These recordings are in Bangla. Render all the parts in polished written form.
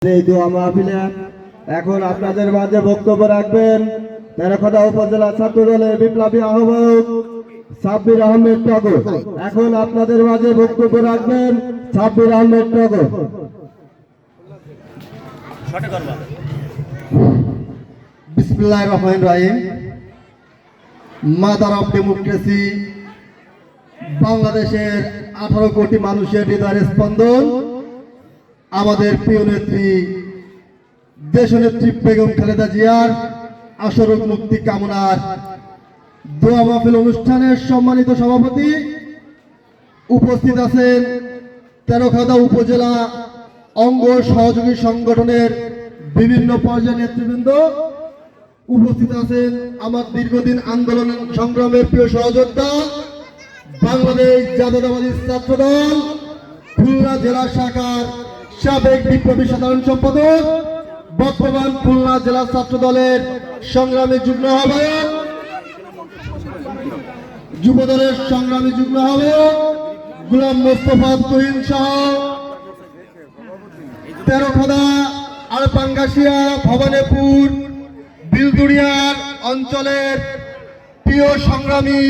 এই দোয়া মাহফিলে এখন আপনাদের মাঝে বক্তব্য রাখবেন তেরখাদা উপজেলা ছাত্র দলের বিপ্লবী আহ্বায়ক সাব্বির আহমেদ টগর। এখন আপনাদের মাঝে বক্তব্য রাখবেন সাব্বির আহমেদ টগর। বিসমিল্লাহির রহমানির রহিম। মাদার অফ ডেমোক্রেসি, বাংলাদেশের 18 কোটি মানুষের হৃদয়ের স্পন্দন, আমাদের প্রিয় নেত্রী দেশনেত্রী বেগম খালেদা জিয়ার আশরোগ মুক্তি কামনার দোয়া মাহফিল অনুষ্ঠানের সম্মানিত সভাপতি, উপস্থিত আছেন তেরখাদা উপজেলা অঙ্গ সহযোগী সংগঠনের বিভিন্ন পর্যায়ের নেতৃবৃন্দ, উপস্থিত আছেন আমার দীর্ঘদিন আন্দোলন সংগ্রামের প্রিয় সহযোদ্ধা বাংলাদেশ জাতীয়তাবাদী ছাত্রদল খুলনা জেলা শাখার সাবেক বিপ্লবী সাধারণ সম্পাদক, বর্তমান খুলনা জেলা ছাত্র দলের সংগ্রামী যুগ্ম আহ্বায়ক, যুব দলের সংগ্রামী যুগ্ম আহ্বায়ক গোলাম মোস্তফা তুহিন সহ তেরখাদা, আলপাঙ্গাশিয়া, ভবানীপুর, বিলদুরিয়ার অঞ্চলের প্রিয় সংগ্রামী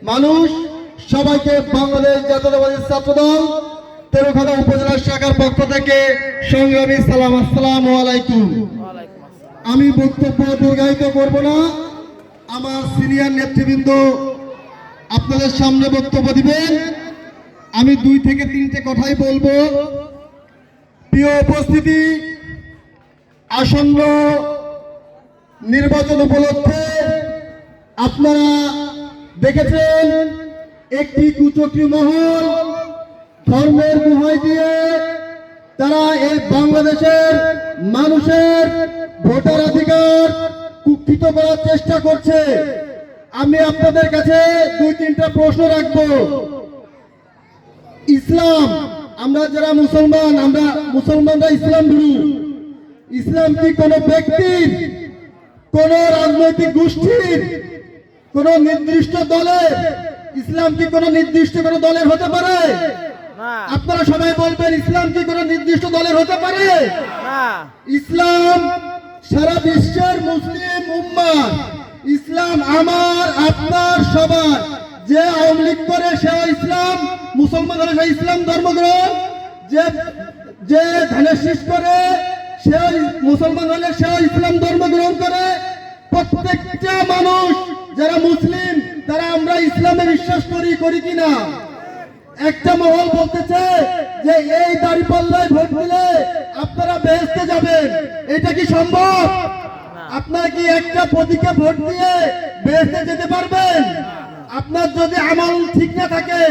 মানুষ, সবাইকে বাংলাদেশ জাতীয়তাবাদী ছাত্রদল তেরখাদা উপজেলা শাখার পক্ষ থেকে সংগ্রামী সালাম। আসসালামু আলাইকুম। আমি বক্তব্য দীর্ঘায়িত করব না, আমার সিনিয়র নেতৃবৃন্দ আপনাদের সামনে বক্তব্য দিবেন। আমি 2 থেকে 3টে কথাই বলবো। প্রিয় উপস্থিতি, আসন্ন নির্বাচন উপলক্ষে আপনারা দেখেছেন একটি কুচক্রী মহল ধর্মের দোহাই দিয়ে তারা এই বাংলাদেশের মানুষের ভোটাধিকার কুক্ষিত করার চেষ্টা করছে। আমি আপনাদের কাছে 2-3টা প্রশ্ন রাখবো। ইসলাম, আমরা যারা মুসলমান, আমরা মুসলমানরা ইসলাম ধরি। ইসলাম কি কোনো ব্যক্তির, কোন রাজনৈতিক গোষ্ঠীর, কোন নির্দিষ্ট দলের? ইসলাম কি কোন নির্দিষ্ট কোন দলের হতে পারে? আপনারা সবাই বলবেন, ইসলাম কি কোন নির্দিষ্ট দলের হতে পারে? ইসলাম সারা বিশ্বের মুসলিম উম্মাহ। ইসলাম আমার আপনার সবার। যে আওয়ামী লীগ করে সে ইসলাম, মুসলমান হলে সে ইসলাম ধর্মগ্রহণ, যে ধানের শীষ করে সে মুসলমান হলে সে ইসলাম ধর্ম গ্রহণ করে। প্রত্যেকটা মানুষ যারা মুসলিম তারা আমরা ইসলামে বিশ্বাস করি কিনা? একটা মহল বলতেছে যে এই দাঁড়িপাল্লায় ভোট দিলে আপনারা বেহেশতে যাবেন। এটা কি সম্ভব? আপনারা কি একটা প্রতীকে ভোট দিয়ে বেহেশতে যেতে পারবেন? আপনার যদি আমল ঠিক না থাকে,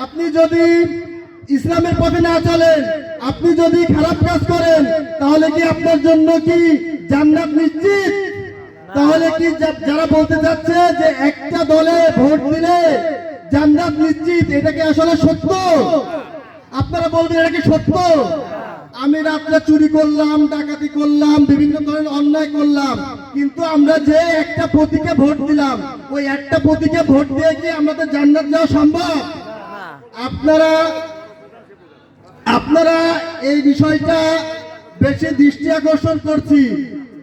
আপনি যদি ইসলামের পথে না চলেন, আপনি যদি খারাপ কাজ করেন, তাহলে কি আপনার জন্য কি জান্নাত নিশ্চিত? তাহলে কি যারা বলতে যাচ্ছে যে একটা দলে ভোট দিলে জান্নাত নিশ্চিত, এটা কি আসলে সত্য? আপনারা বলবেন এটা কি সত্য? আমি রাত্রে চুরি করলাম, ডাকাতি করলাম, বিভিন্ন ধরনের অন্যায় করলাম, কিন্তু আমরা যে একটা প্রতীকে ভোট দিলাম, ওই একটা প্রতীকে ভোট দিয়ে কি আমাদের জান্নাত যাওয়া সম্ভব? আপনারা এই বিষয়টা বেশি দৃষ্টি আকর্ষণ করছি,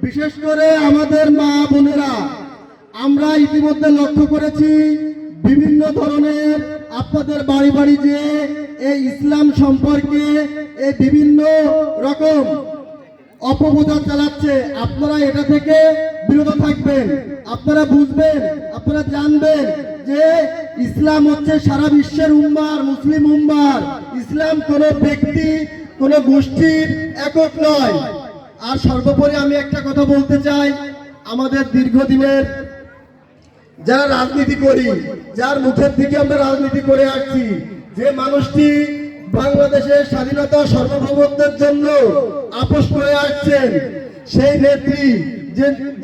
বিশেষ করে আমাদের মা বোনেরা। আমরা ইতিমধ্যে লক্ষ্য করেছি বিভিন্ন ধরনের আপনাদের বাড়ি বাড়ি যে এই ইসলাম সম্পর্কে এই বিভিন্ন রকম অপপ্রচার চালাচ্ছে। আপনারা এটা থেকে বিরত থাকবেন। আপনারা বুঝবেন, আপনারা জানবেন যে ইসলাম হচ্ছে সারা বিশ্বের উম্মার, মুসলিম উম্মার। ইসলাম কোন ব্যক্তি, কোন গোষ্ঠীর একক নয়। আর সর্বোপরি আমি একটা কথা বলতে চাই, আমাদের দীর্ঘদিনের যারা রাজনীতি করি, যার মুখের দিকে আমরা রাজনীতি করে আসছি, যে মানুষটি বাংলাদেশের স্বাধীনতা সার্বভৌমত্বের জন্য আপোষ করে আসছেন, সেই নেত্রী,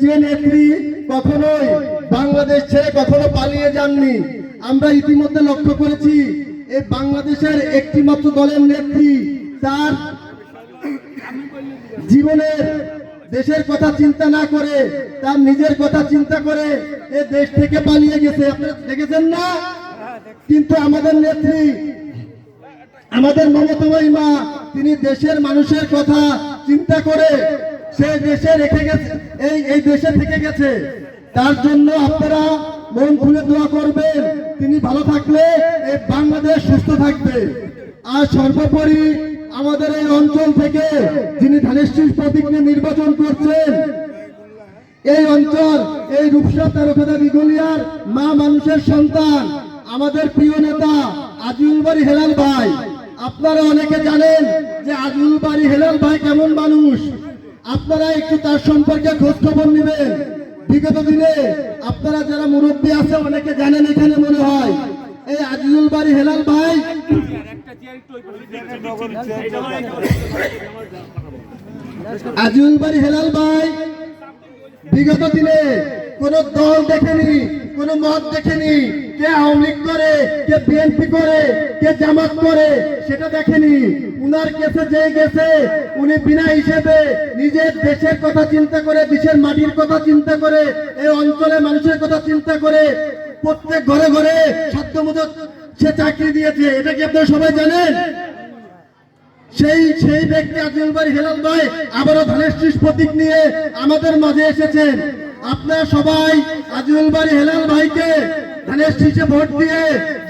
যে নেত্রী কখনোই বাংলাদেশ ছেড়ে কখনো পালিয়ে যাননি। আমরা ইতিমধ্যে লক্ষ্য করেছি এই বাংলাদেশের একটি মাত্র দলের নেত্রী তার জীবনের দেশের কথা চিন্তা না করে তার নিজের কথা চিন্তা করে এই দেশ থেকে পালিয়ে গেছে। আপনারা দেখেছেন না? কিন্তু আমাদের নেত্রী আমাদের মমতাময়ী মা, তিনি দেশের মানুষের কথা চিন্তা করে সে দেশে রেখে গেছে, এই দেশে থেকে গেছে। তার জন্য আপনারা মন খুলে দোয়া করবেন, তিনি ভালো থাকলে এই বাংলাদেশ সুস্থ থাকবে। আর সর্বোপরি আমাদের এই অঞ্চল থেকে যিনি ধানের শীষ প্রতীক নিয়ে নির্বাচন করছেন, এই অঞ্চল, এই রূপসা তারকাদা দিঘলিয়ার মা মানুষের সন্তান আমাদের প্রিয় নেতা আজিউল বাড়ি হেলাল ভাই। আপনারা অনেকে জানেন যে আজিউল বাড়ি হেলাল ভাই কেমন মানুষ, আপনারা একটু তার সম্পর্কে খোঁজ খবর নেবেন। বিগত দিনে আপনারা যারা মুরব্বী আছে অনেকে জানেন, এখানে মনে হয় এই আজিউল বাড়ি হেলাল ভাই, আজিউল বাড়ি হেলাল ভাই বিগত দিনে কোন দল দেখেনি, কোন মত দেখেনি, কে আওয়ামী লীগ করে, কে বিএনপি করে, কে জামাত করে সেটা দেখেনি। উনার কাছে যে গেছে উনি বিনা হিসেবে নিজের দেশের কথা চিন্তা করে, দেশের মাটির কথা চিন্তা করে, এই অঞ্চলের মানুষের কথা চিন্তা করে প্রত্যেক ঘরে ঘরে সাধ্যমতো সে চাকরি দিয়েছে। এটা কি আপনারা সবাই জানেন? সেই ব্যক্তি আজিউল বাড়ি হেলাল ভাই আবারও ধানের শীষ প্রতীক নিয়ে আমাদের মাঝে এসেছেন। আপনারা সবাই আজিউল বাড়ি হেলাল ভাইকে ধানের শীষে ভোট দিয়ে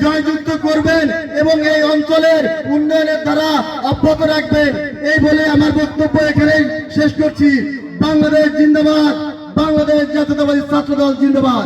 জয়যুক্ত করবেন এবং এই অঞ্চলের উন্নয়নের দ্বারা অব্যাহত রাখবেন। এই বলে আমার বক্তব্য এখানেই শেষ করছি। বাংলাদেশ জিন্দাবাদ, বাংলাদেশ জাতীয়তাবাদী ছাত্র দল জিন্দাবাদ।